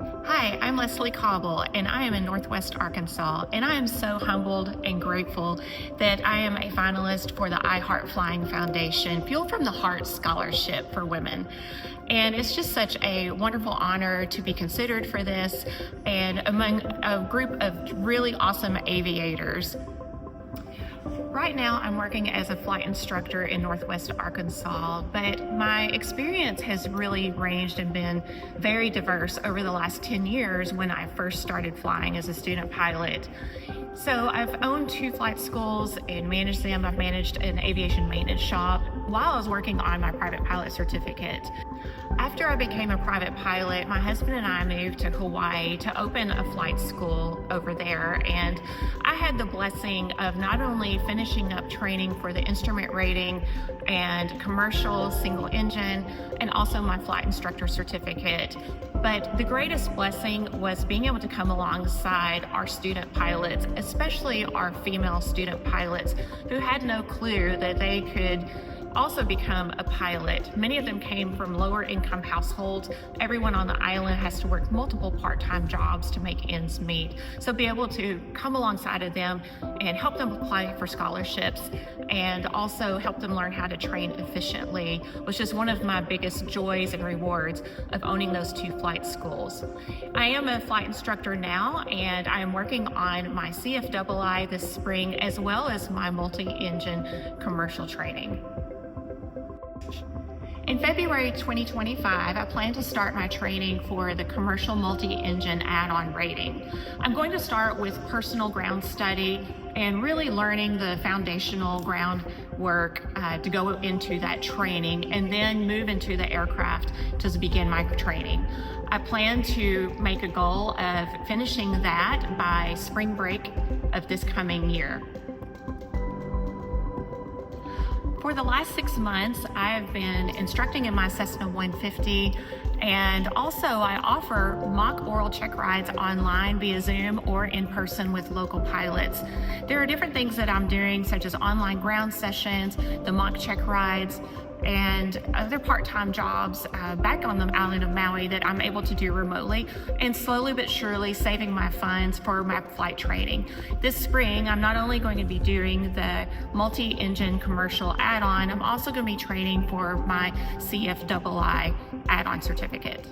Hi, I'm Leslie Caubble, and I am in Northwest Arkansas, and I am so humbled and grateful that I am a finalist for the Hart Flying Foundation Fuel from the Heart Scholarship for Women. And it's just such a wonderful honor to be considered for this and among a group of really awesome aviators. Right now, I'm working as a flight instructor in Northwest Arkansas, but my experience has really ranged and been very diverse over the last 10 years when I first started flying as a student pilot. So I've owned 2 flight schools and managed them. I've managed an aviation maintenance shop while I was working on my private pilot certificate. After I became a private pilot, my husband and I moved to Hawaii to open a flight school over there, and I had the blessing of not only finishing up training for the instrument rating and commercial single engine and also my flight instructor certificate, but the greatest blessing was being able to come alongside our student pilots, especially our female student pilots who had no clue that they could also become a pilot. Many of them came from lower income households. Everyone on the island has to work multiple part-time jobs to make ends meet. So be able to come alongside of them and help them apply for scholarships and also help them learn how to train efficiently, which is one of my biggest joys and rewards of owning those 2 flight schools. I am a flight instructor now, and I am working on my CFII this spring as well as my multi-engine commercial training. In February 2025, I plan to start my training for the commercial multi-engine add-on rating. I'm going to start with personal ground study and really learning the foundational groundwork to go into that training and then move into the aircraft to begin my training. I plan to make a goal of finishing that by spring break of this coming year. For the last 6 months, I have been instructing in my Cessna 150, and also I offer mock oral check rides online via Zoom or in person with local pilots. There are different things that I'm doing, such as online ground sessions, the mock check rides, and other part-time jobs back on the island of Maui that I'm able to do remotely, and slowly but surely saving my funds for my flight training. This spring, I'm not only going to be doing the multi-engine commercial add-on, I'm also going to be training for my CFII add-on certificate.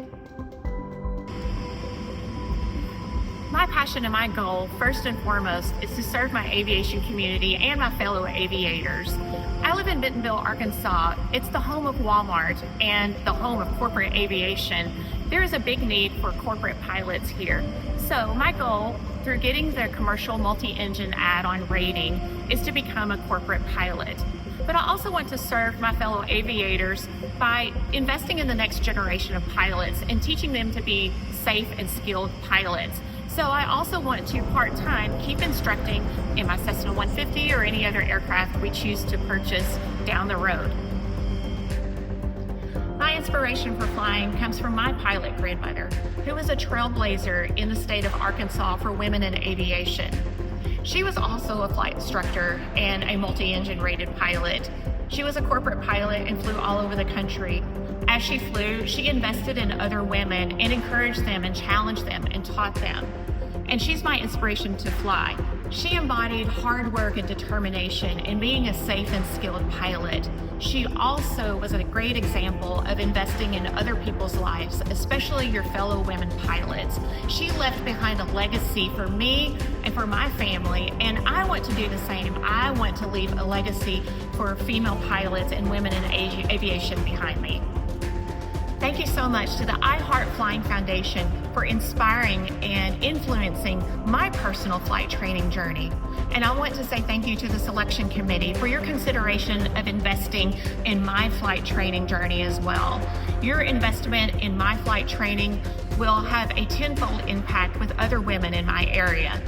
My passion and my goal, first and foremost, is to serve my aviation community and my fellow aviators. I live in Bentonville, Arkansas. It's the home of Walmart and the home of corporate aviation. There is a big need for corporate pilots here. So my goal, through getting the commercial multi-engine add-on rating, is to become a corporate pilot. But I also want to serve my fellow aviators by investing in the next generation of pilots and teaching them to be safe and skilled pilots. So I also want to part-time keep instructing in my Cessna 150 or any other aircraft we choose to purchase down the road. My inspiration for flying comes from my pilot grandmother, who was a trailblazer in the state of Arkansas for women in aviation. She was also a flight instructor and a multi-engine rated pilot. She was a corporate pilot and flew all over the country. As she flew, she invested in other women and encouraged them and challenged them and taught them. And she's my inspiration to fly. She embodied hard work and determination in being a safe and skilled pilot. She also was a great example of investing in other people's lives, especially your fellow women pilots. She left behind a legacy for me and for my family, and I want to do the same. I want to leave a legacy for female pilots and women in aviation behind me. Thank you so much to the Hart Flying Foundation for inspiring and influencing my personal flight training journey. And I want to say thank you to the selection committee for your consideration of investing in my flight training journey as well. Your investment in my flight training will have a tenfold impact with other women in my area.